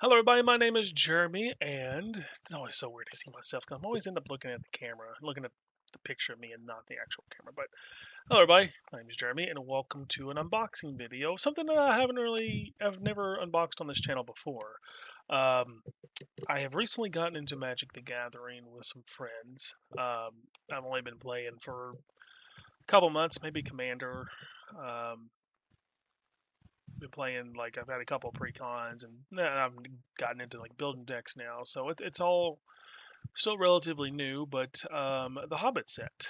Hello, everybody. My name is Jeremy, and it's always so weird to see myself because I'm always end up looking at the camera, looking at the picture of me and not the actual camera. But hello, everybody. My name is Jeremy, and welcome to an unboxing video. Something that I've never unboxed on this channel before. Um, I have recently gotten into Magic the Gathering with some friends. I've only been playing for a couple months, maybe Commander. Um, been playing like I've had a couple of pre-cons and I've gotten into like building decks now, so it's all still relatively new. But the Hobbit set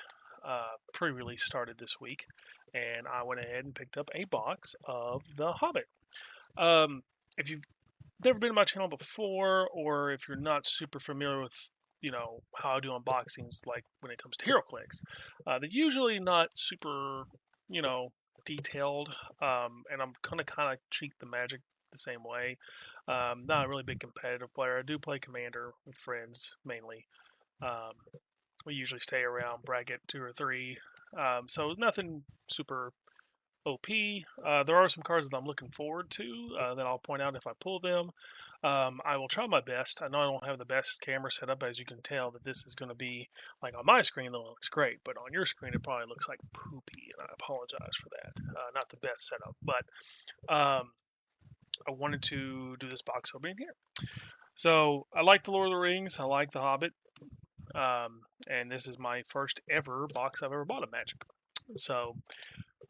pre-release started this week, and I went ahead and picked up a box of the Hobbit. Um, if you've never been to my channel before, or if you're not super familiar with how I do unboxings, like when it comes to HeroClix, they're usually not super you know detailed, and I'm gonna kind of treat the Magic the same way. Not a really big competitive player. I do play Commander with friends mainly. Um, we usually stay around bracket 2 or 3, so nothing super OP. There are some cards that I'm looking forward to that I'll point out if I pull them. I will try my best. I know I don't have the best camera setup, as you can tell that this is going to be like on my screen. It looks great, but on your screen it probably looks like poopy, and I apologize for that. Not the best setup, but I wanted to do this box opening here. So I like the Lord of the Rings. I like the Hobbit, and this is my first ever box I've ever bought of Magic. So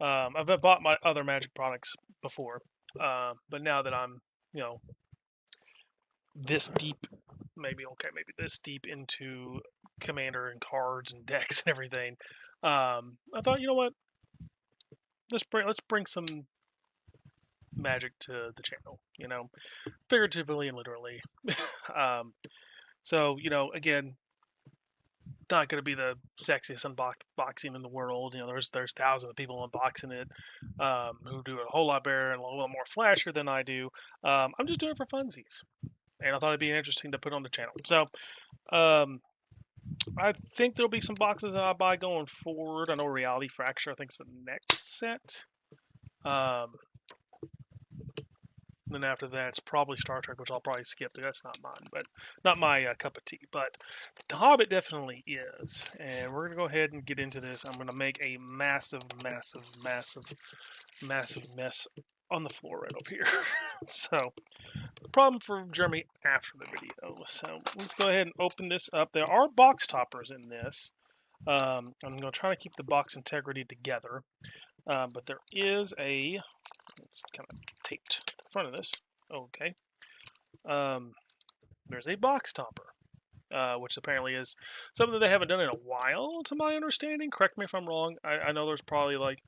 I've bought my other Magic products before, but now that I'm, you know, this deep, maybe this deep into Commander and cards and decks and everything, I thought, you know what, let's bring some Magic to the channel, figuratively and literally. um, so again, not going to be the sexiest unboxing in the world. There's thousands of people unboxing it, who do it a whole lot better and a little more flashier than I do. I'm just doing it for funsies, and I thought it'd be interesting to put on the channel. So um, I think there'll be some boxes that I buy going forward. I know Reality Fracture, I think, is the next set. Um, then after that, it's probably Star Trek, which I'll probably skip. That's not mine, but not my cup of tea. But The Hobbit definitely is, and we're gonna go ahead and get into this. I'm gonna make a massive, massive, massive, massive mess on the floor right over here. So, problem for Jeremy after the video. So let's go ahead and open this up. There are box toppers in this. I'm gonna try to keep the box integrity together, but there is a. It's kind of taped to the front of this. Okay. Um, there's a box topper, which apparently is something that they haven't done in a while, to my understanding. Correct me if I'm wrong. I know there's probably like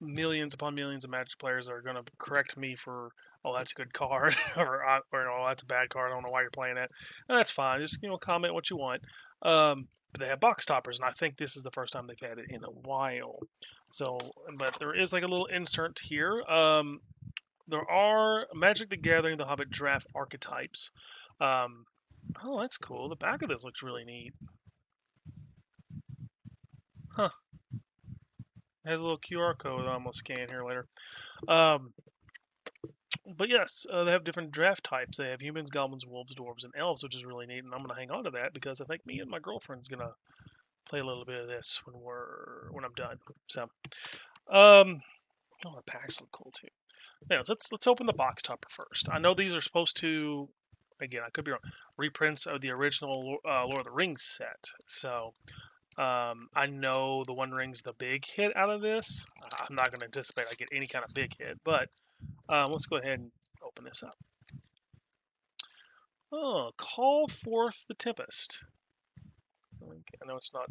millions upon millions of Magic players that are going to correct me for, oh, that's a good card, or oh, that's a bad card. I don't know why you're playing it. And that's fine. Just comment what you want. But they have box toppers, and I think this is the first time they've had it in a while. So, but there is like a little insert here. There are Magic the Gathering, the Hobbit draft archetypes. Um, oh, that's cool. The back of this looks really neat. Huh. It has a little QR code that I'm going to scan here later. Um, but yes, they have different draft types. They have humans, goblins, wolves, dwarves, and elves, which is really neat. And I'm going to hang on to that because I think me and my girlfriend's going to play a little bit of this when I'm done. So, oh, the packs look cool too. Anyways, let's open the box topper first. I know these are supposed to, again, I could be wrong, reprints of the original Lord of the Rings set. So I know the One Ring's the big hit out of this. I'm not going to anticipate I get any kind of big hit, but let's go ahead and open this up. Oh, Call Forth the Tempest. Okay, I know it's not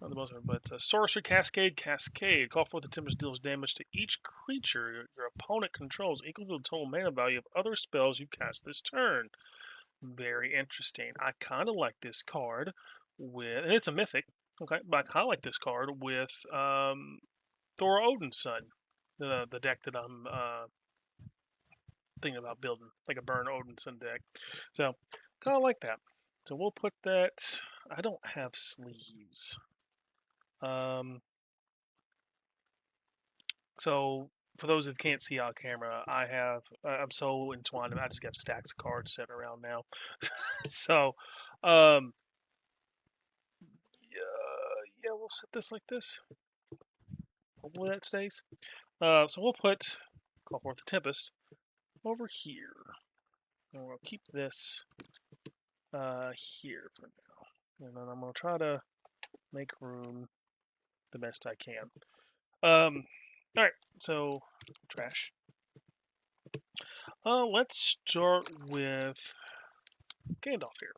not the most, but Sorcery Cascade. Call Forth the Tempest deals damage to each creature your opponent controls equal to the total mana value of other spells you cast this turn. Very interesting. I kind of like this card with, and it's a mythic, okay, but I kind of like this card with Thor Odin's Son, the deck that I'm thinking about building, like a Burn Odinson deck. So, kind of like that. So we'll put that. I don't have sleeves. Um, so for those that can't see on camera, I'm so entwined. I just got stacks of cards sitting around now. So, um, yeah, we'll set this like this. Hopefully that stays. So we'll put Call Forth the Tempest over here. And we'll keep this here for now. And then I'm going to try to make room the best I can. Alright, so trash. Let's start with Gandalf here.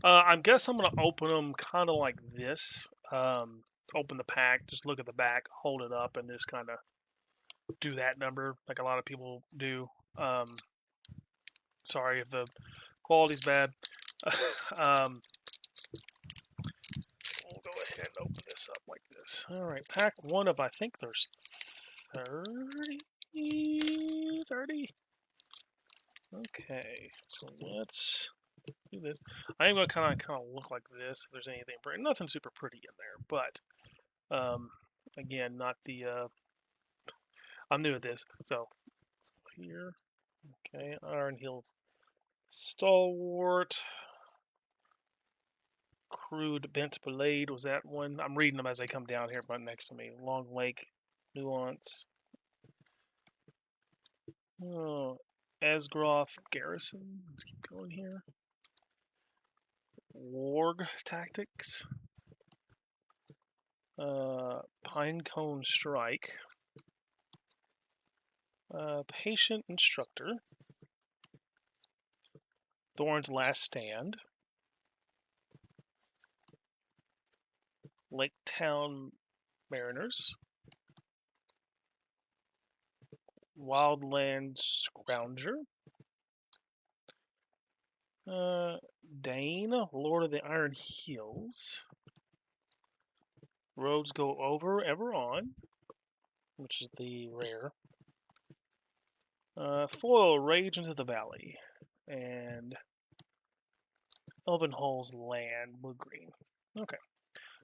I guess I'm going to open them kind of like this. Open the pack, just look at the back, hold it up, and just kind of do that number like a lot of people do. Sorry if the quality's bad. We'll go ahead and open this up like this. Alright, pack one of, I think there's 30? 30? Okay, so let's do this. I am going to kind of look like this if there's anything pretty. Nothing super pretty in there, but again, not the I'm new at this. So here, okay, Iron Hill Stalwart, Crude Bent Blade, was that one? I'm reading them as they come down here right next to me. Long Lake, Nuance. Oh, Esgroff Garrison. Let's keep going here. Warg Tactics. Pinecone Strike. Patient Instructor. Thorn's Last Stand. Lake Town Mariners. Wildland Scrounger. Dane, Lord of the Iron Hills. Roads Go Over, Ever On, which is the rare. Foil, Rage into the Valley. And Elvenhall's Land, blue green. Okay.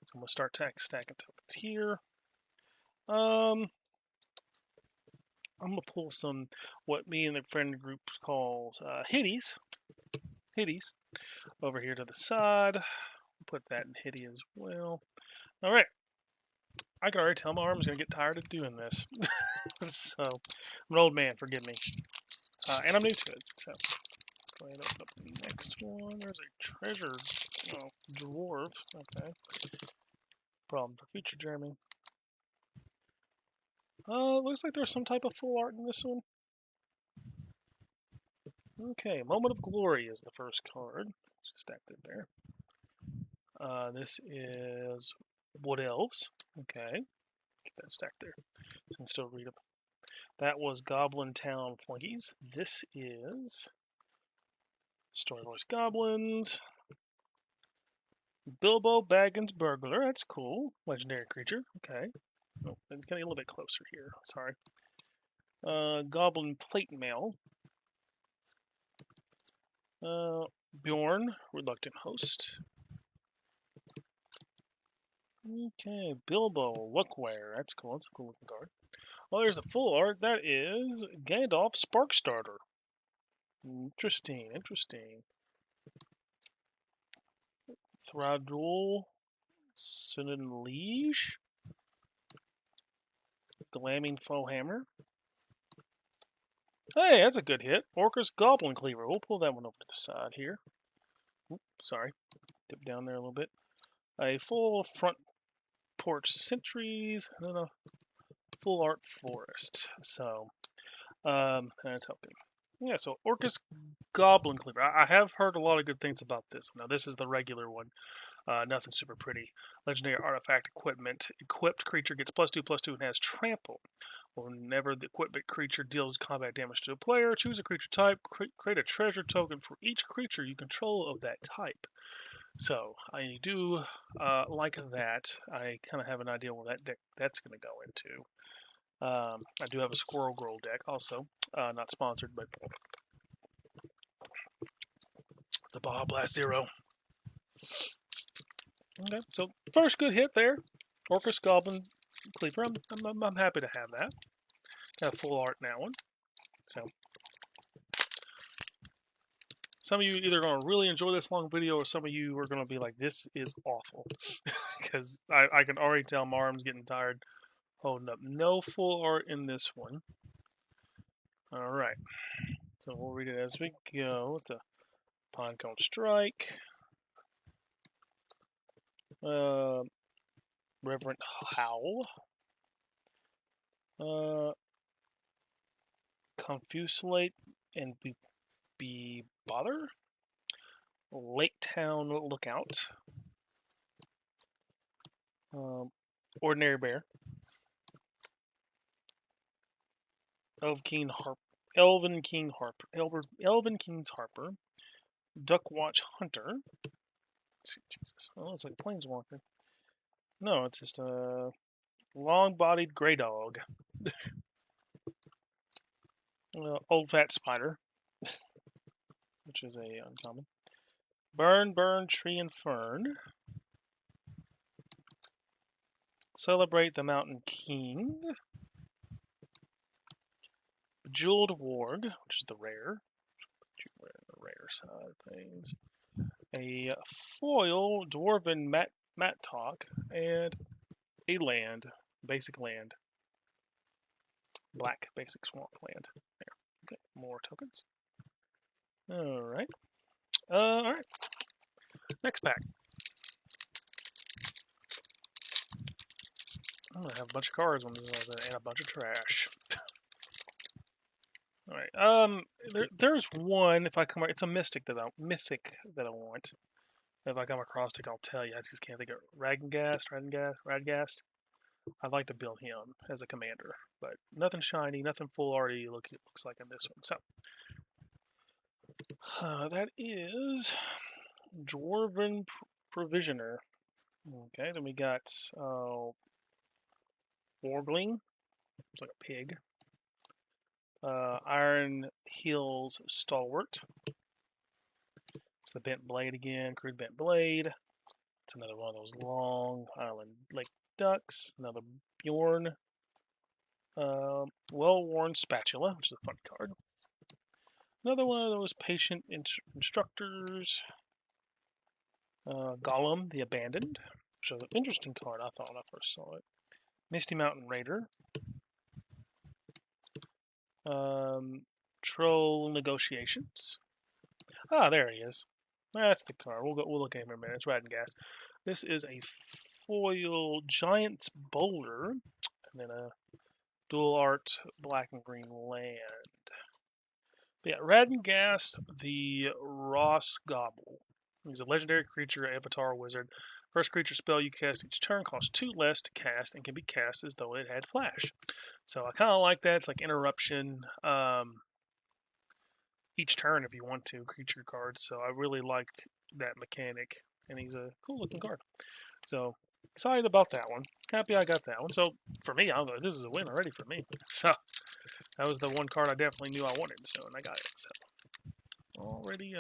So I'm going to start stacking tokens here. I'm going to pull some, what me and the friend group calls hitties. Hitties. Over here to the side. Put that in hitty as well. Alright. I can already tell my arm's going to get tired of doing this. So, I'm an old man, forgive me. And I'm new to it, so. Go ahead and open up the next one. There's a treasure dwarf. Okay. Problem for future Jeremy. Looks like there's some type of full art in this one. Okay, Moment of Glory is the first card. Just stacked it there. This is Wood Elves. Okay. Get that stacked there. So I can still read them. That was Goblin Town Flunkies. This is Story Voice Goblins. Bilbo Baggins Burglar. That's cool. Legendary creature. Okay. Oh, I'm getting a little bit closer here. Sorry. Goblin Plate Mail. Bjorn, Reluctant Host. Okay, Bilbo, Lookware. That's cool. That's a cool looking card. Oh, there's a full art. That is Gandalf Sparkstarter. Interesting, interesting. Thradul, Sunan Liege. Glamming Foe Hammer. Hey, that's a good hit. Orcus Goblin Cleaver. We'll pull that one over to the side here. Oops, sorry. Dip down there a little bit. A full front porch sentries, and then a full art forest. So, and a token. Yeah, so Orcus Goblin Cleaver. I have heard a lot of good things about this. Now, this is the regular one. Nothing super pretty. Legendary artifact equipment. Equipped creature gets +2/+2 and has trample. Whenever the equipment creature deals combat damage to a player, choose a creature type, create a treasure token for each creature you control of that type. So, I do like that. I kind of have an idea what that deck that's going to go into. I do have a Squirrel Girl deck also. Not sponsored, but the Baja Blast Zero. Okay, so first good hit there. Orcus Goblin Cleaver. I'm happy to have that. Got full art in that one. So some of you either going to really enjoy this long video, or some of you are going to be like, this is awful. Because I can already tell my arm's getting tired holding up. No full art in this one. Alright. So we'll read it as we go. It's a Pinecone Strike. Reverent Howl. Confuselate and be bother. Lake Town Lookout. Ordinary Bear. Elven King's Harper. Duck Watch Hunter. Jesus. Oh, it's like a planeswalker. No, it's just a long-bodied gray dog. Old Fat Spider, which is a uncommon. Burn, Tree and Fern. Celebrate the Mountain King. Bejeweled Warg, which is the rare side of things. A foil Dwarven Mat Talk, and a land, basic land. Black basic swamp land. There. Okay, more tokens. Alright. Alright. Next pack. I'm gonna have a bunch of cards on this and a bunch of trash. Alright. There's one. If I come, it's a mythic that I want. If I come across it, I'll tell you. I just can't think of Radgast. I'd like to build him as a commander, but nothing shiny, nothing full arty. Looks like in this one. So that is Dwarven Provisioner. Okay, then we got Wargling. Looks like a pig. Iron Hills Stalwart. It's a bent blade again, crude bent blade. It's another one of those long Island Lake Ducks. Another Bjorn. Well-worn Spatula, which is a fun card. Another one of those Patient Instructors. Gollum the Abandoned, which was an interesting card I thought when I first saw it. Misty Mountain Raider. Troll Negotiations. Ah, there he is. That's the card. We'll look at him in a minute. It's Radgast. This is a foil Giant's Boulder, and then a dual art black and green land. But yeah, Radgast the Ross Gobble. He's a legendary creature, avatar wizard. First creature spell you cast each turn costs 2 less to cast and can be cast as though it had flash. So I kind of like that. It's like interruption. Each turn if you want to, creature cards. So I really like that mechanic, and he's a cool looking card. So excited about that one. Happy I got that one. So for me, I was like, this is a win already for me. So that was the one card I definitely knew I wanted. So and I got it. So already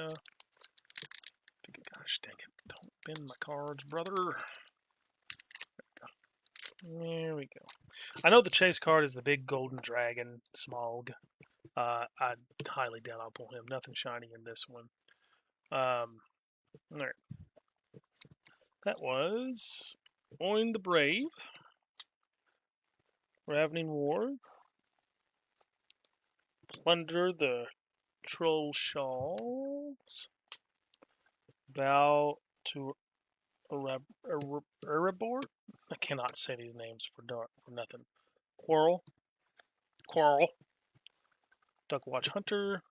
gosh dang it! Don't bend my cards, brother. There we go. I know the chase card is the big golden dragon Smog. I highly doubt I'll pull him. Nothing shiny in this one. Alright. That was Oin the Brave. Ravening War. Plunder the Troll Shawls. Vow to Erebor. I cannot say these names for nothing. Quarrel. Duck Watch Hunter.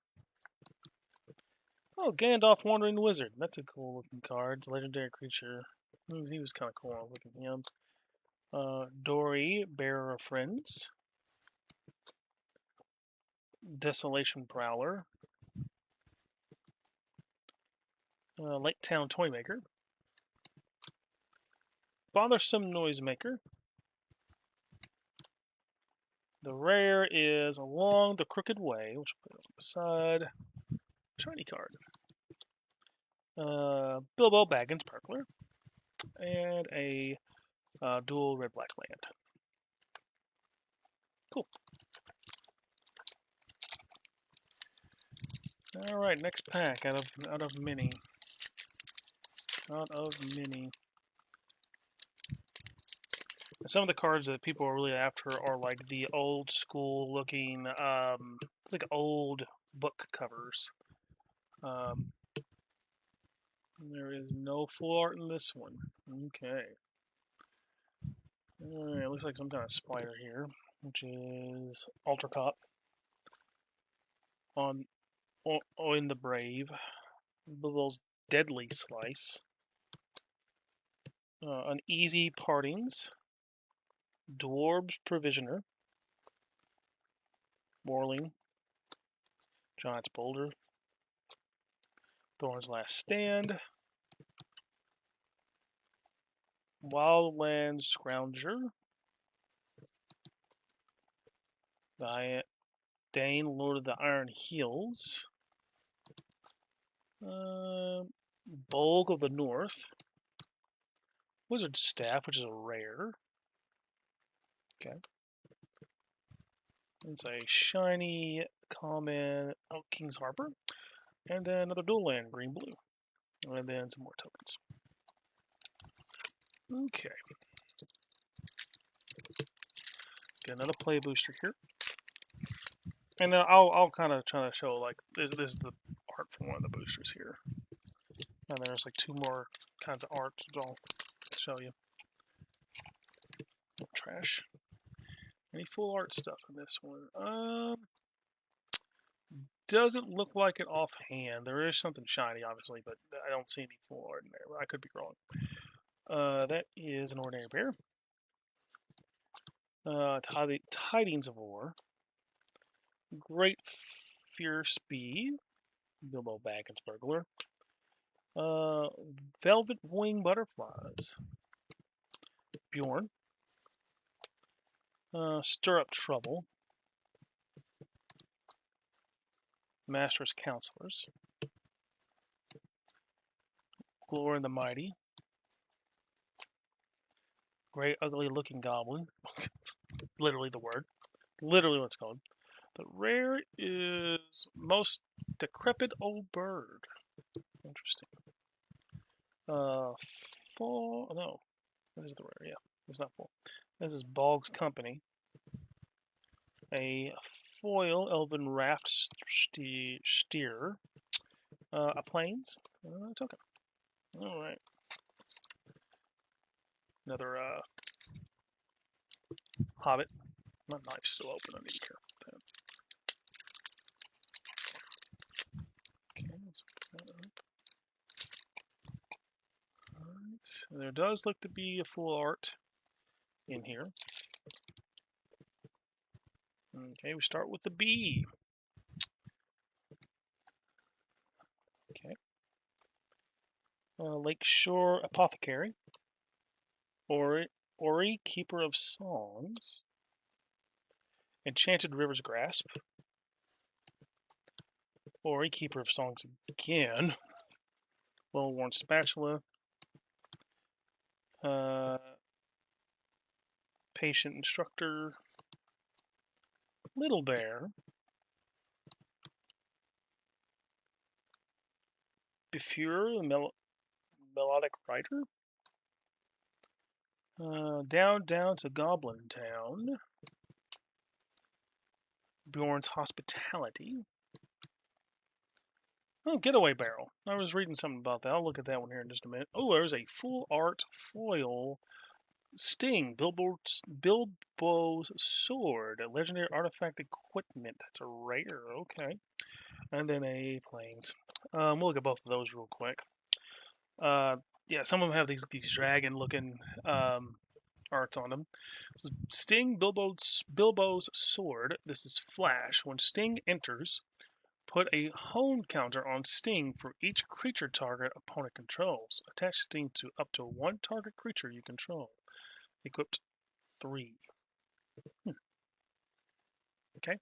Oh, Gandalf Wandering Wizard. That's a cool looking card. It's a legendary creature. He was kind of cool looking at him. Dory, Bearer of Friends. Desolation Prowler. Lake Town Toymaker. Bothersome Noisemaker. The rare is Along the Crooked Way, which we'll put on the side. Shiny card. Bilbo Baggins Perkler. And a dual red-black land. Cool. All right, next pack out of mini. Out of mini. Some of the cards that people are really after are like the old school looking, it's like old book covers. There is no full art in this one. Okay. Alright, looks like some kind of spider here, which is Ultra Cop on in the Brave. Bill's Deadly Slice. Uneasy Partings. Dwarves Provisioner. Morling. Giant's Boulder. Thorn's Last Stand. Wildland Scrounger. Dane, Lord of the Iron Heels. Bolg of the North. Wizard Staff, which is a rare. Okay. It's a shiny common King's Harbor. And then another dual land, green blue. And then some more tokens. Okay. Get another play booster here. And then I'll kind of try to show like this is the art for one of the boosters here. And then there's like two more kinds of art I'll show you. Trash. Any full art stuff in this one? Doesn't look like it offhand. There is something shiny, obviously, but I don't see any full art in there. But I could be wrong. That is an Ordinary Bear. Tidings of War. Great Fierce Bee. Bilbo Baggins Burglar. Velvet Wing Butterflies. Bjorn. Stir Up Trouble. Master's Counselors. Glory and the Mighty. Great Ugly Looking Goblin. Literally the word. Literally what it's called. The rare is Most Decrepit Old Bird. Interesting. Full. No. What is the rare? Yeah, it's not full. This is Bog's Company. A foil Elven Raft Steer. A Plains token. Alright. Another Hobbit. My knife's still open. I need to be careful with that. Okay, let's put that up. Alright. There does look to be a full art in here. Okay, we start with the bee. Okay. Lakeshore Apothecary. Ori, Keeper of Songs. Enchanted River's Grasp. Ori, Keeper of Songs again. Well-worn Spatula. Patient Instructor. Little Bear. Befure, the Melodic Rider. Down to Goblin Town. Bjorn's Hospitality. Oh, Getaway Barrel. I was reading something about that. I'll look at that one here in just a minute. Oh, there's a full art foil Sting, Bilbo's Sword, a legendary artifact equipment. That's a rare, okay. And then a Plains. We'll look at both of those real quick. Yeah, some of them have these dragon-looking arts on them. So Sting, Bilbo's Sword. This is Flash. When Sting enters, put a hone counter on Sting for each creature target opponent controls. Attach Sting to up to one target creature you control. Equipped 3. Okay.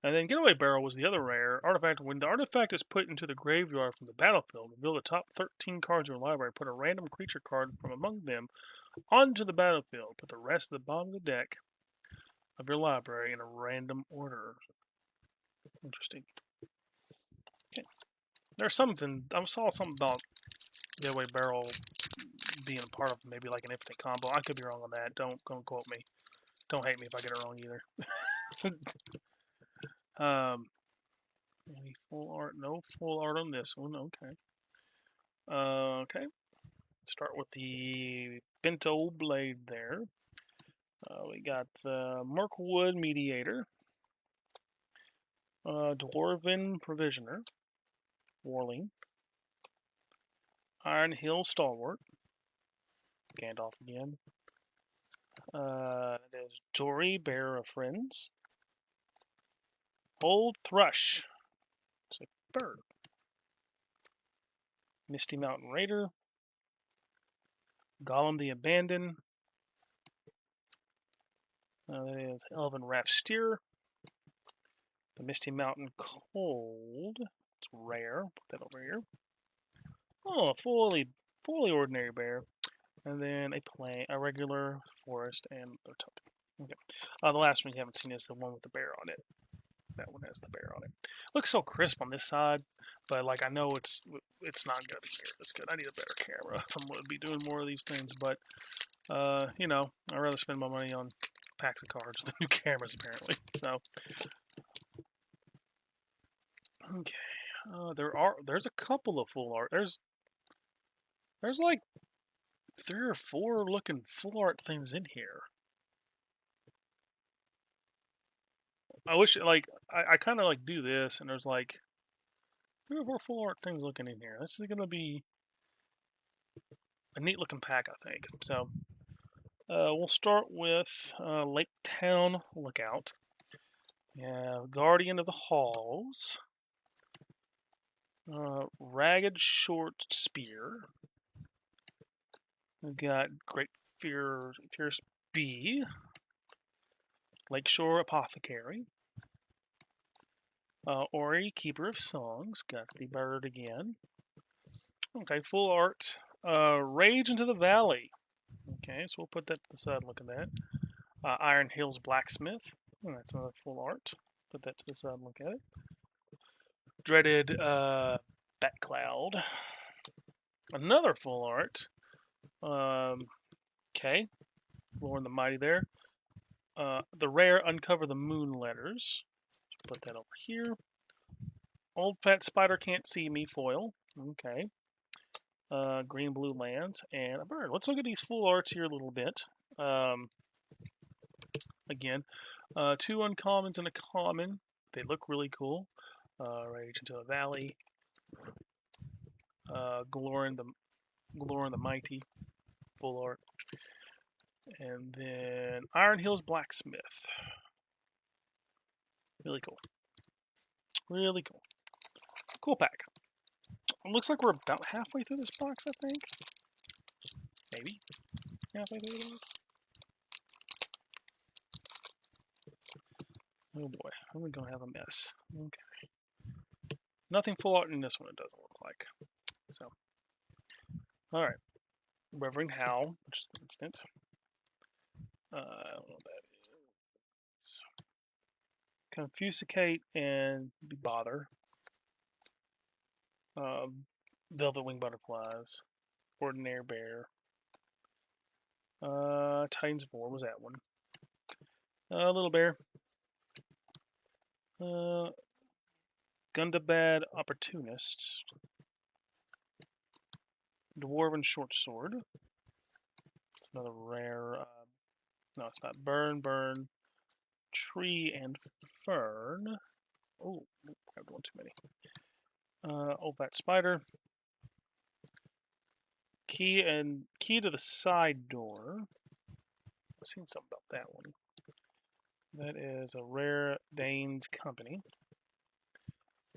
And then Getaway Barrel was the other rare artifact. When the artifact is put into the graveyard from the battlefield, reveal the top 13 cards in your library. Put a random creature card from among them onto the battlefield. Put the rest at the bottom of the deck of your library in a random order. Interesting. There's something, I saw something about Getaway Barrel being a part of maybe like an infinite combo. I could be wrong on that. Don't quote me. Don't hate me if I get it wrong either. Any full art? No full art on this one. Okay. Okay. Start with the Bento Blade there. We got the Mirkwood Mediator, Dwarven Provisioner, Warling, Iron Hill Stalwart, Gandalf again. There's Dory, Bearer of Friends, Old Thrush, it's a bird, Misty Mountain Raider, Gollum the Abandoned, that is Elven Raft Steer, the Misty Mountain Cold, it's rare, put that over here. Oh, fully ordinary bear. And then a regular forest, and a totem. Okay. The last one you haven't seen is the one with the bear on it. That one has the bear on it. Looks so crisp on this side, but like I know it's not gonna be near this good. I need a better camera if I'm gonna be doing more of these things. But you know, I'd rather spend my money on packs of cards than new cameras apparently. So okay, there's a couple of full art. There's like 3 or 4 looking full art things in here. I wish like I kind of like do this, and there's like 3 or 4 full art things looking in here. This is gonna be a neat looking pack, I think. So we'll start with Lake Town Lookout. Yeah, Guardian of the Halls, Ragged Short Spear. We've got Great Fierce Bee, Lakeshore Apothecary, Ori Keeper of Songs. Got the bird again. Okay, full art. Rage into the Valley. Okay, so we'll put that to the side. Look at that. Iron Hills Blacksmith. Oh, that's another full art. Put that to the side. Look at it. Dreaded Bat Cloud. Another full art. Okay, Lord the Mighty there. The rare Uncover the Moon letters. Put that over here. Old Fat Spider Can't See Me foil. Okay. Green Blue Lands and a bird. Let's look at these full arts here a little bit. Again, 2 uncommons and a common. They look really cool. Rage into the Valley. Glorin the Mighty, full art. And then Iron Hills Blacksmith. Really cool. Really cool. Cool pack. It looks like we're about halfway through this box, I think. Maybe. Halfway through the box. Oh boy, I'm gonna have a mess. Okay. Nothing full art in this one, it doesn't look like. So, alright. Reverend Howl, which is the instant. I don't know what that is. Confusicate and Bother. Velvet Wing Butterflies. Ordinary Bear. Titans of War was that one. Little Bear. Gundabad Opportunists. Dwarven Short Sword. It's another rare. No, it's not. Burn, Tree and Fern. Oh, grabbed one too many. Old Fat Spider. Key to the Side Door. I've seen something about that one. That is a rare Dane's Company.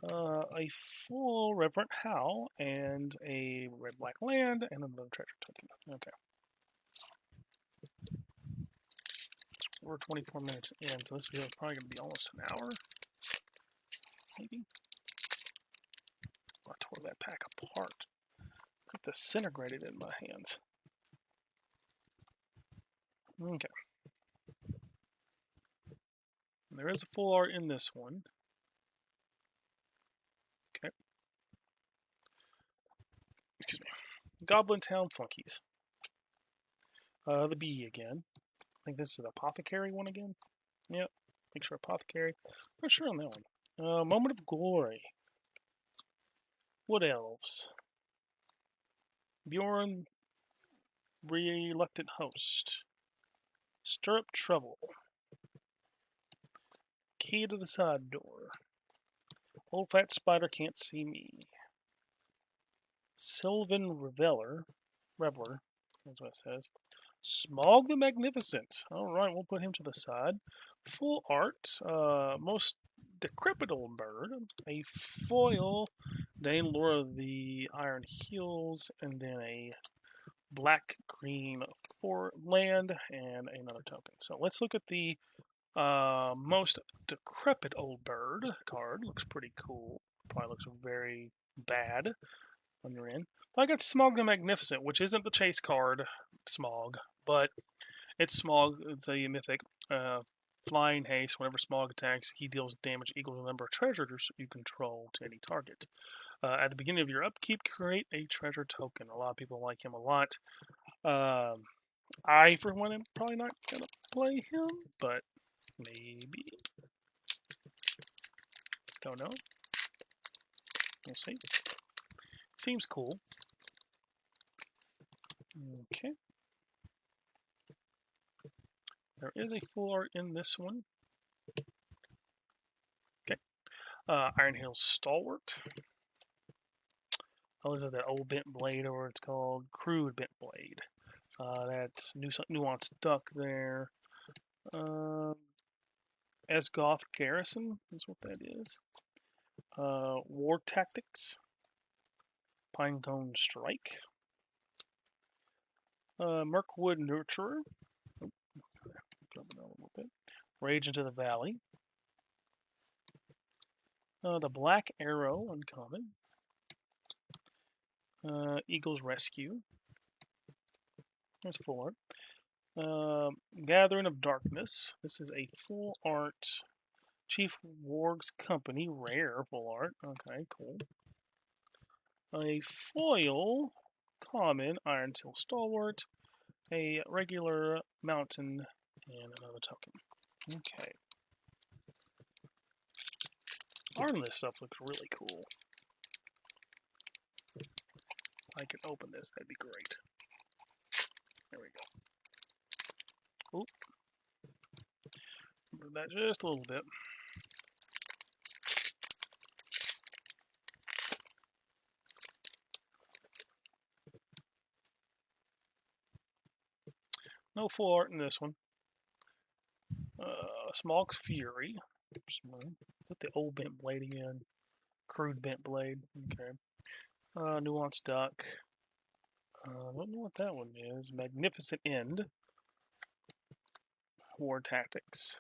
A full Reverent Howl and a red black land and another treasure token. Okay. We're 24 minutes in, so this video is probably going to be almost an hour. Maybe. I tore that pack apart. It disintegrated in my hands. Okay. There is a full art in this one. Okay. excuse me, Goblin Town Flunkies. The bee again. I think this is the Apothecary one again. Yep, make sure Apothecary. Not sure on that one. Moment of Glory. Wood Elves. Bjorn, Reluctant Host. Stirrup Trouble. Key to the Side Door. Old Fat Spider Can't See Me. Sylvan Reveler. That's what it says. Smog the Magnificent. Alright, we'll put him to the side. Full art. Most decrepit old bird. A foil. Dane Laura the Iron Heels. And then a black-green for land and another token. So let's look at the most decrepit old bird card. Looks pretty cool. Probably looks very bad when you're in. I got Smog the Magnificent, which isn't the chase card, Smog, but it's Smog. It's a mythic. Flying haste. Whenever Smog attacks, he deals damage equal to the number of treasures you control to any target. At the beginning of your upkeep, create a treasure token. A lot of people like him a lot. I, for one, am probably not going to play him, but maybe. Don't know. We'll see. Seems cool. Okay. There is a full art in this one. Okay. Iron Hills Stalwart. I looked at that old bent blade, or it's called crude bent blade. That's nuanced duck there. Esgoth Garrison is what that is. War Tactics. Pinecone Strike. Mirkwood Nurturer. Jumping a little bit. Rage into the Valley. The Black Arrow, uncommon. Eagle's Rescue. That's full art. Gathering of Darkness. This is a full art. Chief Warg's Company, rare full art. Okay, cool. A foil, common, Iron Till Stalwart. A regular mountain, and another token. Okay. Art on this stuff looks really cool. If I could open this, that'd be great. There we go. Oop. Move that just a little bit. No full art in this one. Smog's Fury. Put the old bent blade again. Crude bent blade. Okay. Nuanced Duck. I don't know what that one is. Magnificent End. War Tactics.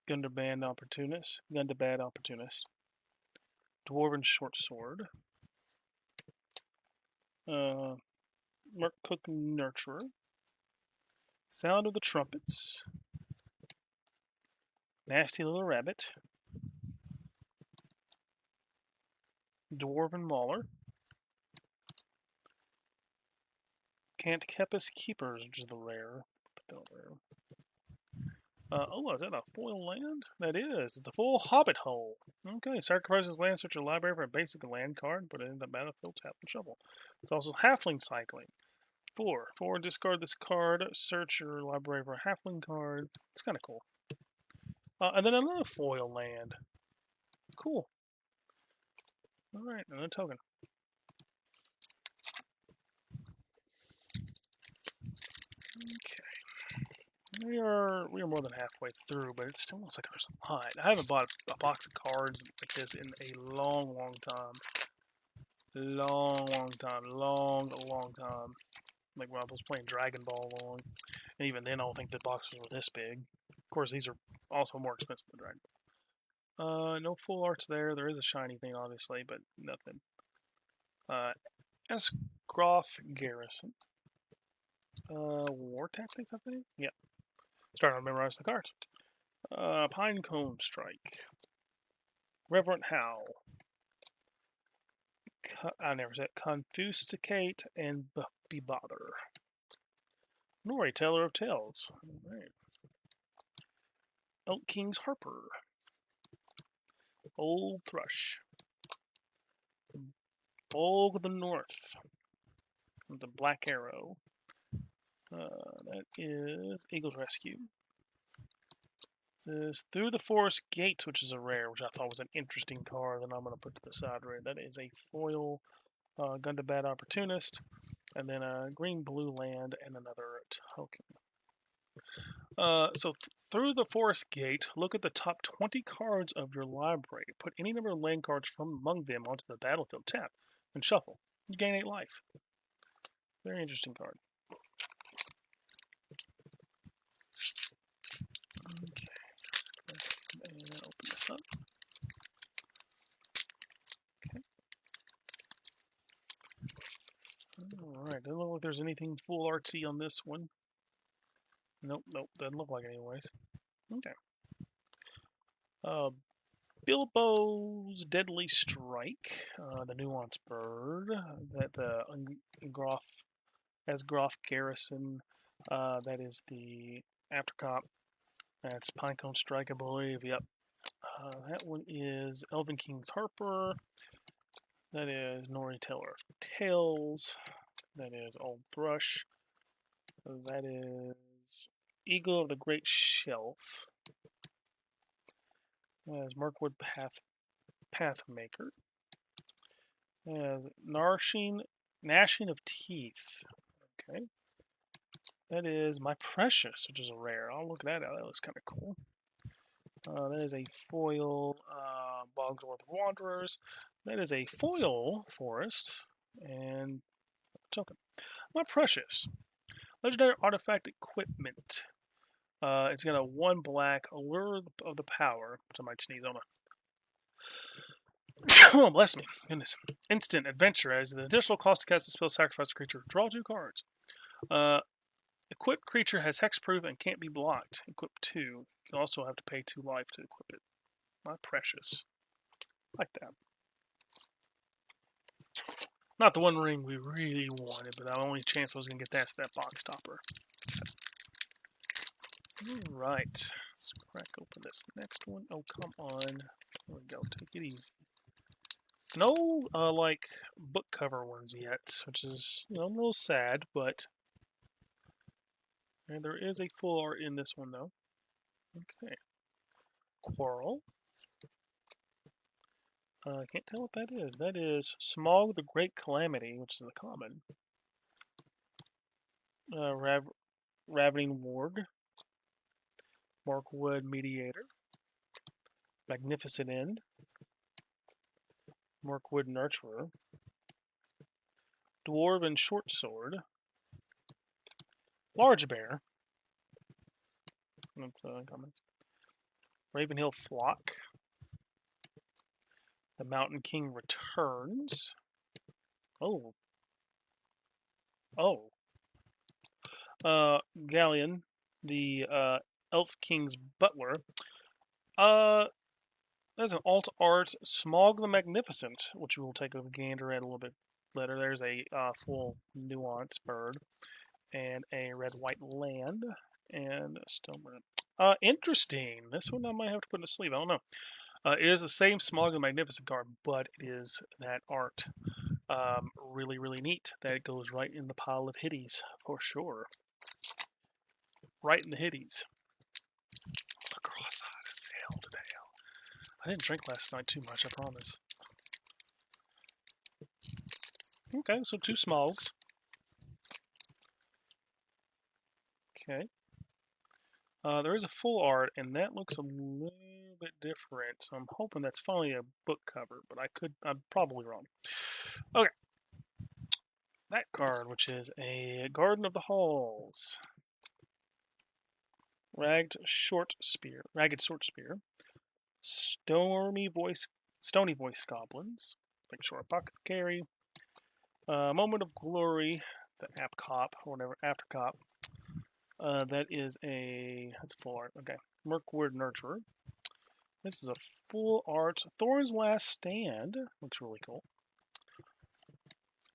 Gundabad Opportunist. Dwarven Short Sword. Merkcook Nurturer. Sound of the Trumpets. Nasty Little Rabbit. Dwarven Mauler. Can't Kepis Keepers, which is the rare. Is that a foil land? That is. It's a full Hobbit hole. Okay, sacrifices land, search your library for a basic land card, put it in the battlefield, tap and shuffle. It's also halfling cycling. 4. Discard this card, search your library for a halfling card. It's kind of cool. And then another foil land. Cool. Alright, another token. Okay. We are more than halfway through, but it still looks like there's a lot. I haven't bought a box of cards like this in a long time. Long time. Like when I was playing Dragon Ball long. And even then, I don't think the boxes were this big. Of course, these are also more expensive than Dragon Ball. No full arts there. There is a shiny thing, obviously, but nothing. Esgroth Garrison. War Tactics, I think? Yeah. Starting to memorize the cards. Pinecone Strike. Reverent Howl. I never said Confusticate and Bebother. Nori, Teller of Tales. All right. Elk King's Harper. Old Thrush. Bulg of the North. The Black Arrow. That is Eagle's Rescue. Says Through the Forest Gates, which is a rare, which I thought was an interesting card that I'm going to put to the side right. That is a foil Gun to Bad Opportunist, and then a green-blue land and another token. Through the Forest Gate, look at the top 20 cards of your library. Put any number of land cards from among them onto the battlefield tap and shuffle. You gain 8 life. Very interesting card. Okay, let's go ahead and open this up. Okay. Alright, doesn't look like there's anything full artsy on this one. Nope, doesn't look like it anyways. Okay. Bilbo's Deadly Strike, the Nuance Bird, that Groth Garrison, that is the Aftercop. That's Pinecone Strike, I believe. Yep. That one is Elven King's Harper. That is Nori, Teller of Tales. That is Old Thrush. That is Eagle of the Great Shelf. That is Mirkwood Pathmaker. That is Gnashing of Teeth. Okay. That is My Precious, which is a rare. I'll look that out. That looks kind of cool. That is a foil Bogsworth Wanderers. That is a foil Forest and token. My Precious. Legendary Artifact Equipment. It's got a 1 black Allure of the Power, which I might sneeze on. Oh, bless me. Goodness. Instant Adventure. As the additional cost to cast a spell, sacrifice a creature. Draw 2 cards. Equipped creature has hexproof and can't be blocked. Equip 2. You also have to pay 2 life to equip it. My Precious. Like that. Not the one ring we really wanted, but the only chance I was going to get that is that box topper. Alright. Let's crack open this next one. Oh, come on. There we go. Take it easy. No, like, book cover ones yet, which is, a little sad, but... And there is a full art in this one, though. Okay. Quarrel. I can't tell what that is. That is Smog the Great Calamity, which is a common. Ravening Warg. Mirkwood Mediator. Magnificent End. Mirkwood Nurturer. Dwarven Short Sword. Large Bear. That's uncommon. Ravenhill Flock. The Mountain King Returns. Oh. Galleon, the Elf King's Butler. There's an alt art Smog the Magnificent, which we will take a gander at a little bit later. There's a full Nuance Bird and a red-white land and a Stoneburn. Interesting. This one I might have to put in a sleeve. I don't know. It is the same Smog the Magnificent card, but it is that art. Really, really neat. That goes right in the pile of hitties, for sure. Right in the hitties. Cross-eyed as hell today. I didn't drink last night too much, I promise. Okay, so 2 Smogs. Okay. There is a full art, and that looks a little bit different, so I'm hoping that's finally a book cover, but I'm probably wrong. Okay. That card, which is a Garden of the Halls. Ragged Short Spear. Stony Voice Goblins. Like short pocket carry. Moment of Glory. The App Cop, or whatever, After Cop. That's full art. Okay. Mirkwood Nurturer. This is a full art Thorn's Last Stand. Looks really cool.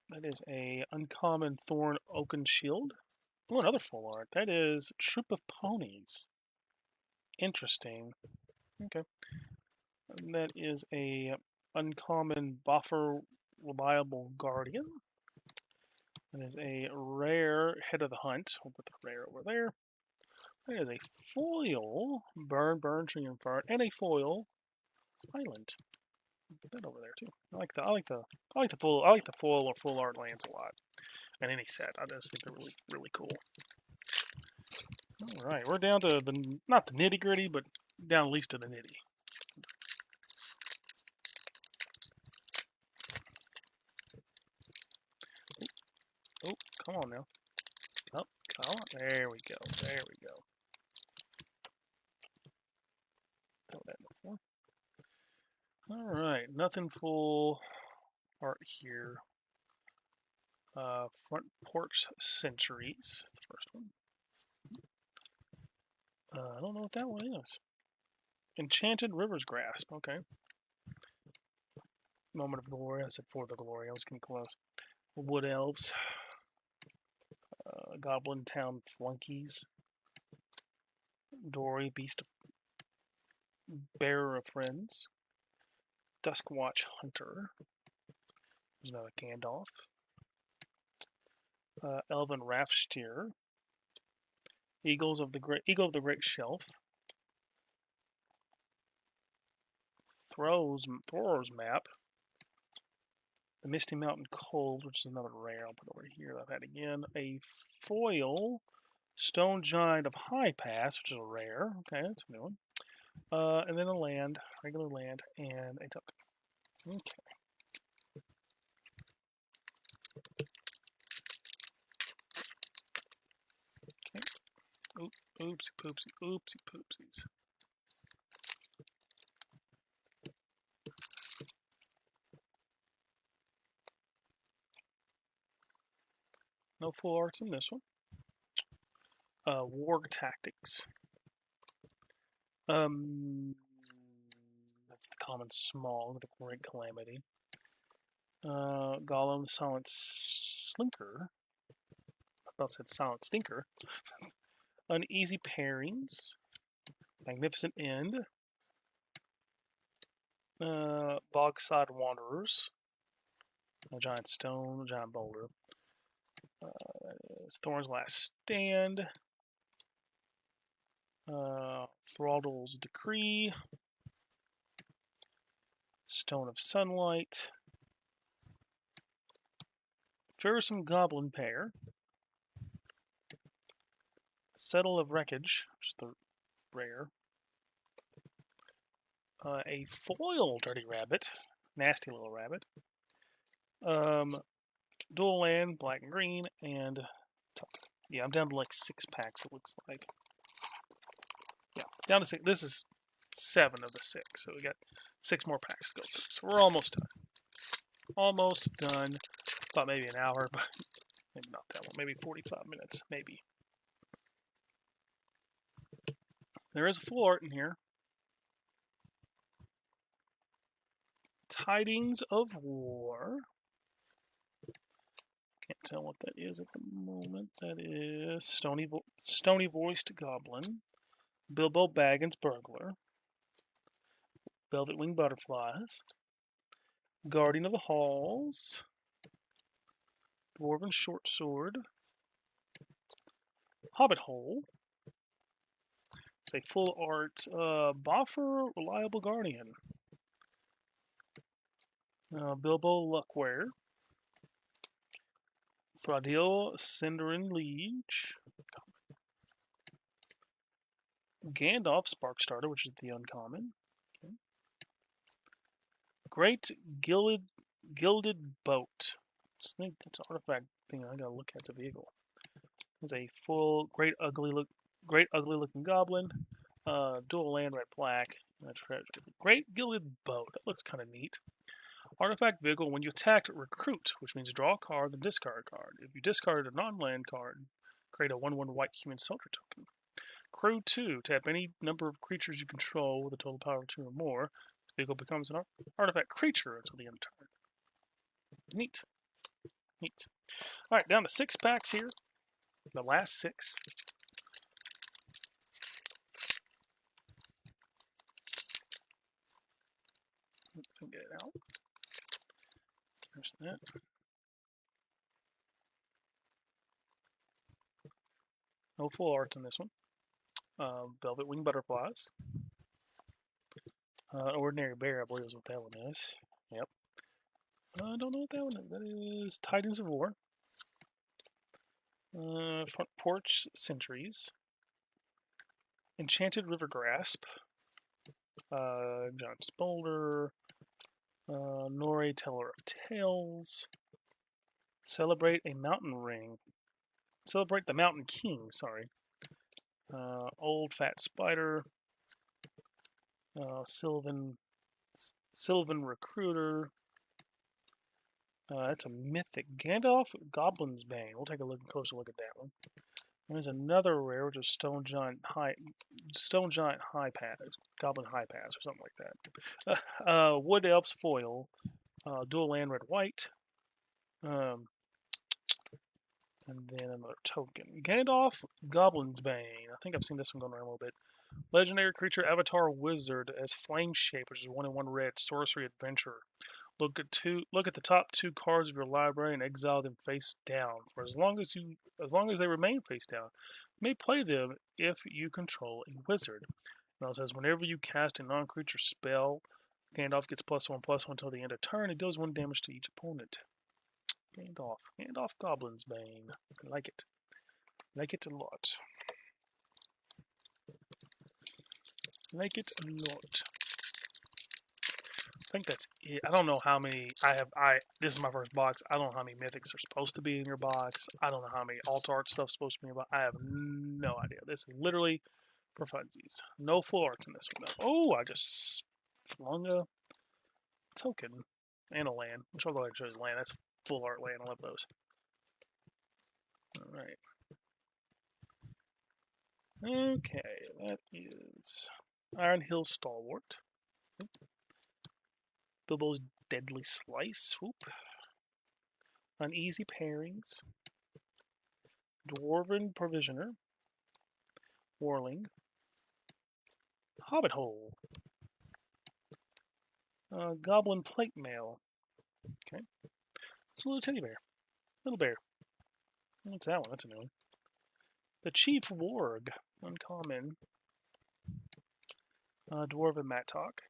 That is a uncommon Thorn Oaken Shield. Oh, another full art. That is Troop of Ponies. Interesting. Okay. And that is a uncommon Buffer Reliable Guardian. That is a rare Head of the Hunt. We'll put the rare over there. That is a foil Burn, Triumphant, and a foil Island. Put that over there too. I like the foil or full art lands a lot. And any set, I just think they're really cool. All right, we're down to the not the nitty gritty, but down at least to the nitty. Oh, come on now. Oh, come on. There we go. There we go. Throw that before. All right, nothing full art here. Front Porch Centuries, the first one. I don't know what that one is. Enchanted River's Grasp. Okay. Moment of Glory. I said For the Glory. I was getting close. Wood Elves. Goblin Town Flunkies. Dory, Beast of Bearer of Friends. Duskwatch Hunter. There's another Gandalf. Elven Raftsteer. Eagle of the Great Shelf. Thrower's Map. The Misty Mountain Cold, which is another rare. I'll put over here. I've had again a foil Stone Giant of High Pass, which is a rare. Okay, that's a new one. And then a land, regular land, and a token. Okay. Oopsie poopsies. No full arts in this one. War Tactics. That's the common small, the Great Calamity. Gollum, Silent Slinker. I thought it said Silent Stinker. Uneasy Pairings. Magnificent End. Bogside Wanderers. A Giant Stone, a Giant Boulder. Thorn's Last Stand. Thraldl's Decree. Stone of Sunlight. Fearsome Goblin Pair. Settle of Wreckage, which is the rare. A foil Dirty Rabbit. Nasty little rabbit. Dual land, black and green, and token. Yeah, I'm down to like 6 packs, it looks like. Yeah, down to 6. This is 7 of the 6, so we got 6 more packs to go through. So we're almost done. Almost done. Thought maybe an hour, but maybe not that long. Maybe 45 minutes, maybe. There is a full art in here. Tidings of War. Can't tell what that is at the moment. That is Stony Voiced Goblin. Bilbo Baggins Burglar. Velvet Winged Butterflies. Guardian of the Halls. Dwarven Short Sword. Hobbit Hole. It's a full art Boffer Reliable Guardian. Bilbo Luckware. Thradil Cinderin Liege. Gandalf Sparkstarter, which is the uncommon. Okay. Great Gilded Boat. I think that's an artifact thing I gotta look at. It's a vehicle. It's a full great ugly looking goblin. Dual land, red black. Great Gilded Boat. That looks kind of neat. Artifact vehicle. When you attack, recruit, which means draw a card, then discard a card. If you discard a non-land card, create a 1/1 white human soldier token. Crew 2. Tap any number of creatures you control with a total power of 2 or more. This vehicle becomes an artifact creature until the end of turn. Neat. Neat. All right, down to 6 packs here. The last 6. Get it out. There's that. No full arts in this one. Velvet Wing Butterflies. Ordinary Bear, I believe is what that one is. Yep. I don't know what that one is. That is Titans of War. Front Porch Sentries. Enchanted River Grasp. John Spolder. Nori, Teller of Tales. Celebrate a Mountain Ring. Celebrate the Mountain King, sorry. Old Fat Spider. Sylvan Recruiter. That's a mythic. Gandalf Goblin's Bane. We'll take a closer look at that one. There's another rare, which is Stone Giant High Pass, Goblin High Pass, or something like that. Wood Elves Foil, Dual Land Red White, and then another token. Gandalf Goblin's Bane. I think I've seen this one going around a little bit. Legendary creature Avatar Wizard as Flame Shape, which is 1/1 red. Sorcery Adventurer. Look at the top 2 cards of your library and exile them face down for as long as they remain face down. You may play them if you control a wizard. Now it says whenever you cast a non-creature spell, Gandalf gets +1/+1 until the end of turn. It deals 1 damage to each opponent. Gandalf Goblin's Bane. I like it. Like it a lot. Like it a lot. I think that's it. I don't know how many this is my first box. I don't know how many mythics are supposed to be in your box. I don't know how many alt art stuff's supposed to be in your box. I have no idea. This is literally for funsies. No full arts in this one though. Oh, I just flung a token and a land. Which I'll go ahead and show you the land. That's full art land. I love those. Alright. Okay, that is Iron Hill Stalwart. Bilbo's Deadly Slice. Whoop. Uneasy Pairings. Dwarven Provisioner. Warling. Hobbit Hole. Goblin Plate Mail. Okay. It's a little teddy bear. Little bear. What's that one? That's a new one. The Chief Warg. Uncommon. Dwarven Mattock.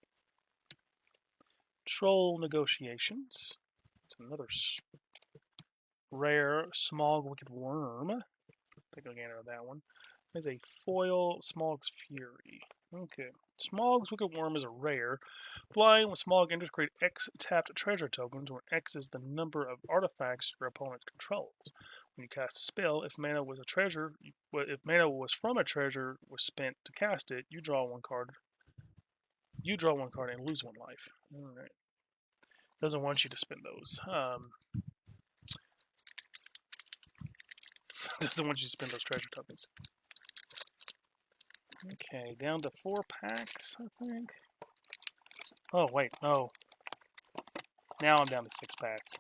Troll Negotiations. It's another rare Smog Wicked Worm. Take a gander at that one. There's a foil Smog's Fury. Okay. Smog's Wicked Worm is a rare. Flying with Smog enters, create X tapped treasure tokens, where X is the number of artifacts your opponent controls. When you cast a spell, if mana was from a treasure was spent to cast it, you draw 1 card. You draw 1 card and lose 1 life. Alright. Doesn't want you to spend those. Doesn't want you to spend those treasure tokens. Okay, down to 4 packs, I think. Oh, wait, no. Now I'm down to 6 packs.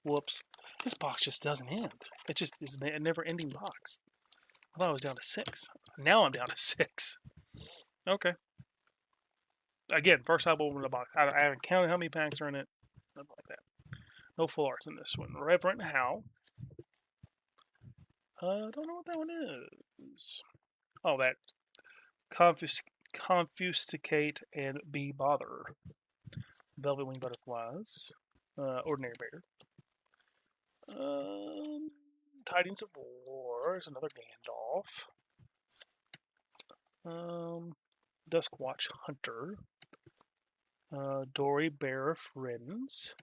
Whoops. This box just doesn't end. It just is a never-ending box. I thought I was down to 6. Now I'm down to 6. Okay. Again, first time opening the box. I haven't counted how many packs are in it. Nothing like that. No full arts in this one. Reverend How. I don't know what that one is. Oh, that Confusticate and Be Bother. Velvet Wing Butterflies. Ordinary Bear. Tidings of War is another Gandalf. Duskwatch Hunter. Dory Bear of Friends.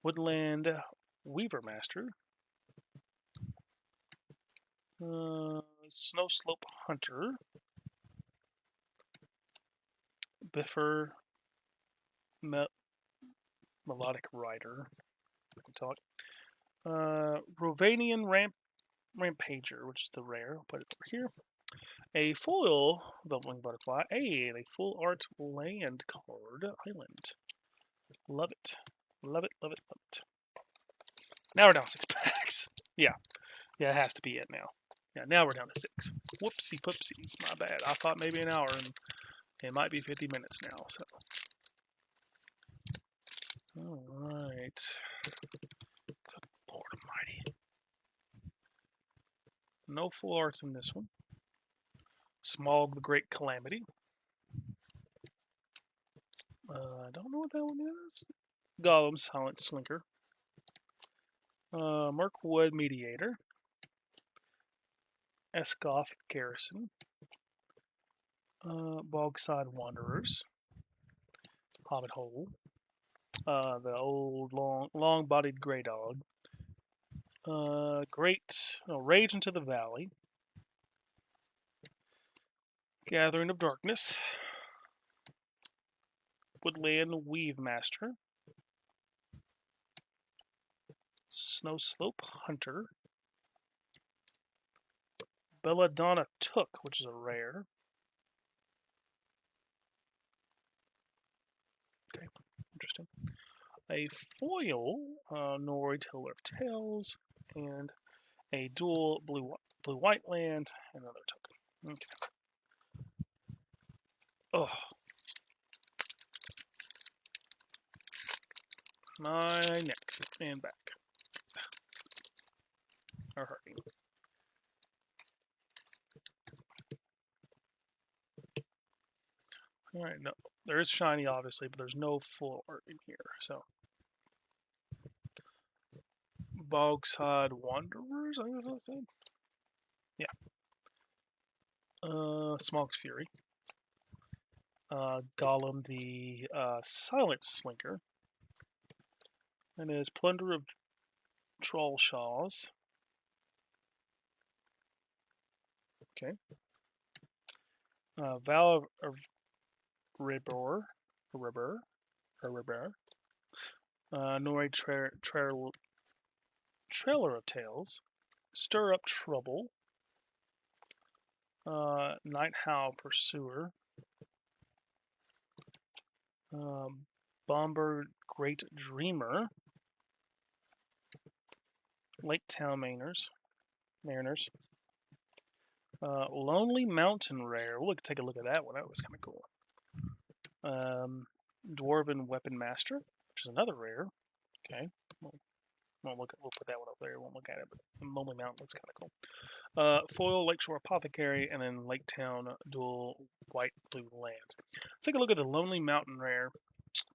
Woodland Weaver Master. Snow Slope Hunter. Biffer Melodic Rider. Rovanian Rampager, which is the rare. I'll put it over here. A foil Velvet Butterfly. A full art land card. Island. Love it. Love it, love it, love it. Now we're down 6 packs. Yeah, it has to be it now. Yeah, now we're down to 6. Whoopsie poopsies, my bad. I thought maybe an hour, and it might be 50 minutes now. So, all right. Good Lord Almighty. No full arts in this one. Smog the Great Calamity. I don't know what that one is. Gollum Silent Slinker. Mirkwood Mediator. Esgoth Garrison. Bogside Wanderers. Hobbit Hole. The old long-bodied Grey Dog. Rage into the Valley. Gathering of Darkness. Woodland Weave Master. Snow Slope Hunter. Belladonna Took, which is a rare. Okay, interesting. A foil Nori Teller of Tales, and a dual blue-white land, and another token. Okay. Oh. My neck and back are hurting. Alright, no. There is shiny, obviously, but there's no full art in here, so. Bogside Wanderers, I guess I said. Yeah. Smog's Fury. Gollum the Silent Slinker. And is Plunder of Trollshaws. Okay. Vow of Ribber. Nori Trailer of Tales. Stir Up Trouble. Night Howl Pursuer. Bomber Great Dreamer. Lake Town Mariners. Lonely Mountain Rare. We'll take a look at that one. That was kind of cool. Dwarven Weapon Master, which is another rare. Okay. We'll put that one up there. We won't look at it, but Lonely Mountain looks kind of cool. Foil Lakeshore Apothecary, and then Lake Town dual white-blue lands. Let's take a look at the Lonely Mountain rare.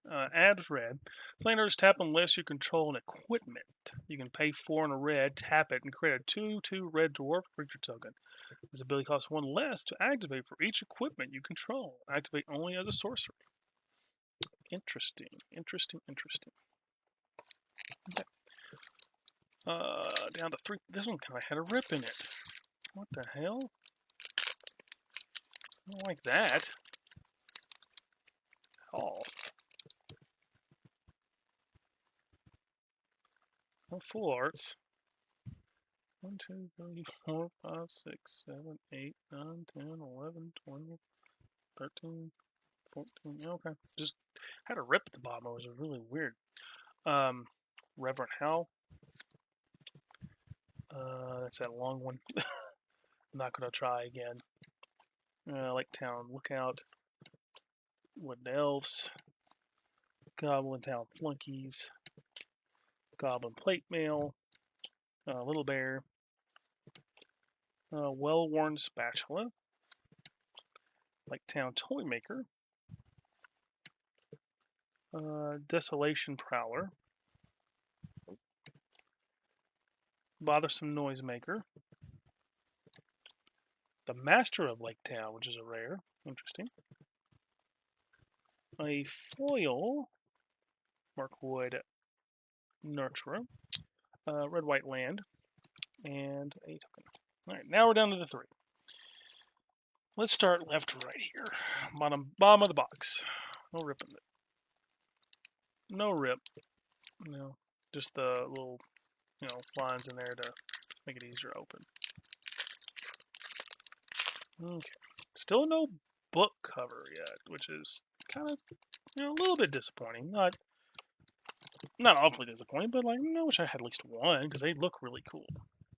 Add red. Slanders tap unless you control an equipment. You can pay 4 in a red, tap it, and create a 2/2 red dwarf creature token. This ability costs 1 less to activate for each equipment you control. Activate only as a sorcery. Interesting. Okay. Down to 3. This one kind of had a rip in it. What the hell? I don't like that. Oh. No full arts. 1, 2, 3, 4, 5, 6, 7, 8, 9, 10, 11, 20, 13, 14. Okay. Just had a rip at the bottom. It was really weird. Reverend Hal. That's that long one. I'm not going to try again. Lake Town Lookout. Wood Elves. Goblin Town Flunkies. Goblin Plate Mail. Little Bear. Well-Worn Spatula. Lake Town Toy Maker. Desolation Prowler. Bothersome Noisemaker. The Master of Lake Town, which is a rare. Interesting. A foil Mirkwood Nurturer. Red-white land. And a token. Alright, now we're down to the 3. Let's start left to right here. Bottom of the box. No rip in it. No rip. No. Just the little, lines in there to make it easier to open. Okay. Still no book cover yet, which is kind of, a little bit disappointing. Not not awfully disappointed, but like, I wish I had at least one because they look really cool.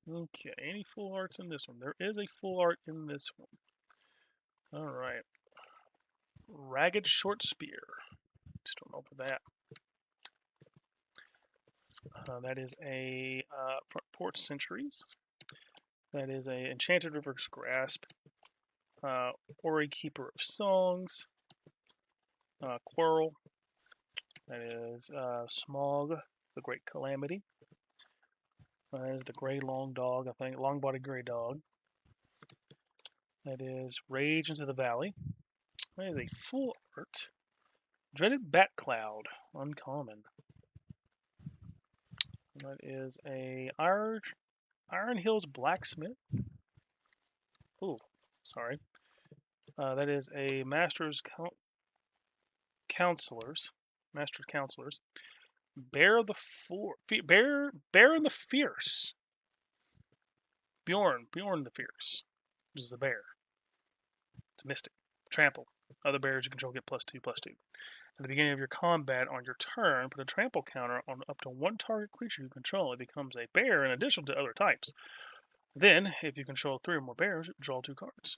Okay, any full arts in this one? There is a full art in this one. All right. Ragged Short Spear. Just don't know for that. That is a Front Porch Centuries. That is a Enchanted River's Grasp. Ori Keeper of Songs. Quirrell. That is Smog, the Great Calamity. That is the Grey Long Dog, I think. Long-bodied Grey Dog. That is Rage into the Valley. That is a full art. Dreaded Bat Cloud. Uncommon. That is a Iron Hills Blacksmith. Ooh, sorry. That is a Master's Counselors. Master's Counselors. Bear and the Fierce. Bjorn the Fierce. Which is a bear. It's a mystic. Trample. Other bears you control get +2/+2. At the beginning of your combat on your turn, put a trample counter on up to one target creature you control. It becomes a bear in addition to other types. Then, if you control 3 or more bears, draw 2 cards.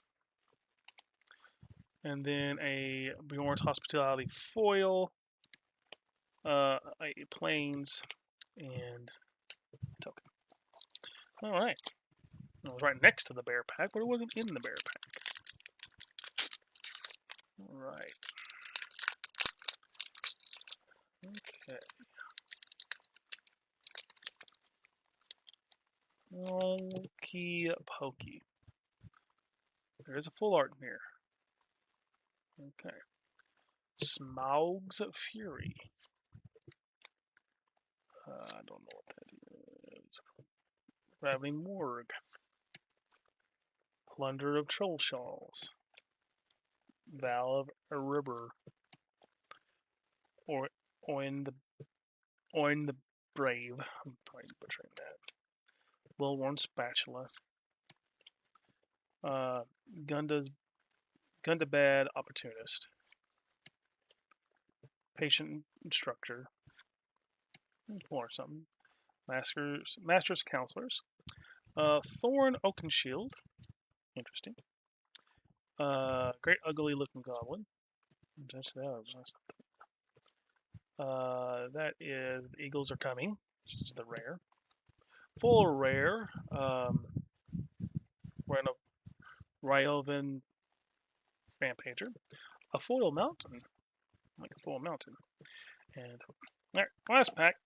And then a Bjorn's Hospitality foil, a plains, and a token. Alright. It was right next to the bear pack, but it wasn't in the bear pack. Alright. Okay. Okey pokey. There is a full art in here. Okay. Smaug's Fury. I don't know what that is. Ravening Morgue. Plunder of Troll Shawls. Vow of Erebor. Or Oin the Brave. I'm probably butchering that. Well-worn Spatula. Gundabad Opportunist. Patient Instructor. Or something. Master's Counselors. Thorn Oakenshield. Interesting. Great Ugly Looking Goblin. Just that is the Eagles Are Coming, which is the rare. Full rare. We're in a Ryovan Rampager. A foil mountain. Like a foil mountain. And alright, last pack.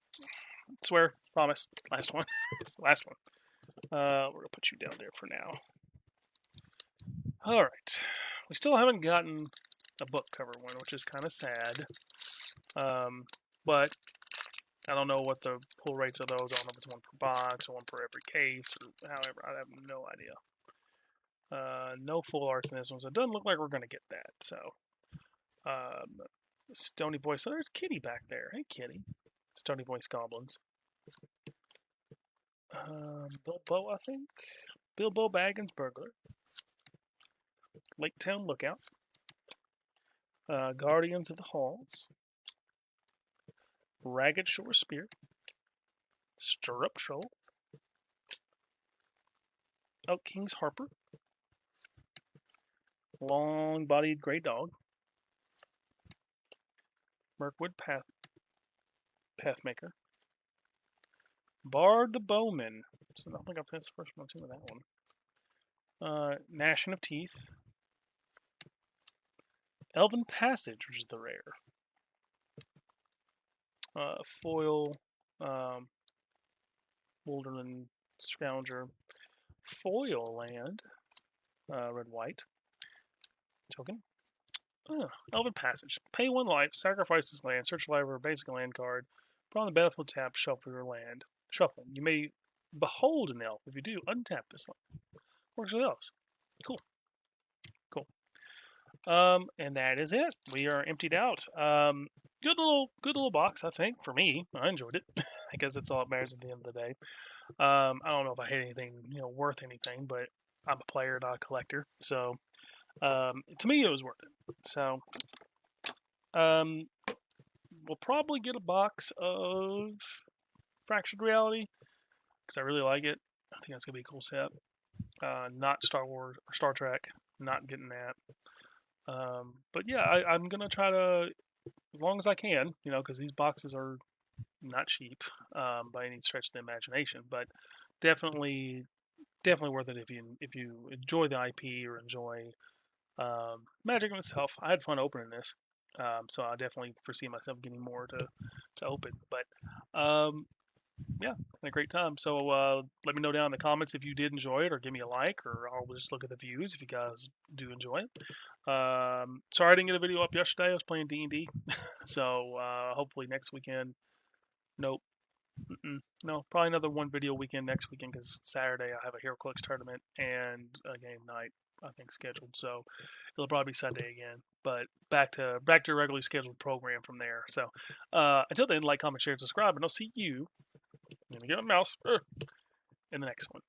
Swear, promise. Last one. Last one. We're gonna put you down there for now. Alright. We still haven't gotten a book cover one, which is kind of sad. But I don't know what the pull rates of those. I don't know if it's one per box or one per every case or however. I have no idea. No full arts in this one, so it doesn't look like we're going to get that. So, Stony Voice. So there's Kitty back there. Hey, Kitty. Stony Voice Goblins. Bilbo, I think. Bilbo Baggins Burglar. Lake Town Lookout. Guardians of the Halls. Ragged Shore Spear. Stirrup Troll. Elk King's Harper. Long-bodied Grey Dog. Mirkwood Pathmaker. Bard the Bowman. So I think I've seen the first one too with that one. Gnashing of Teeth. Elven Passage, which is the rare. Foil. Wilderland Scrounger. Foil land. Red-white. Token. Elven Passage. Pay 1 life, sacrifice this land, search life for a basic land card, put on the battlefield tap, shuffle your land. Shuffle. You may behold an elf. If you do, untap this land. Works with elves. Cool. Cool. And that is it. We are emptied out. Good little box, I think, for me. I enjoyed it. I guess that's all that matters at the end of the day. I don't know if I hit anything, worth anything, but I'm a player, not a collector. So, to me, it was worth it. So, we'll probably get a box of Fractured Reality because I really like it. I think that's gonna be a cool set. Not Star Wars or Star Trek. Not getting that. But yeah, I'm gonna try to, as long as I can, because these boxes are not cheap by any stretch of the imagination. But definitely, definitely worth it if you enjoy the IP or enjoy Magic itself. I had fun opening this, so I definitely foresee myself getting more to open. But yeah, had a great time. So let me know down in the comments if you did enjoy it, or give me a like, or I'll just look at the views if you guys do enjoy it. Sorry I didn't get a video up yesterday. I was playing D&D, so hopefully next weekend. Nope. No, probably another one video weekend next weekend because Saturday I have a HeroClix tournament and a game night I think scheduled. So it'll probably be Sunday again. But back to a regularly scheduled program from there. So until then, like, comment, share, and subscribe, and I'll see you. Let me get a mouse in the next one.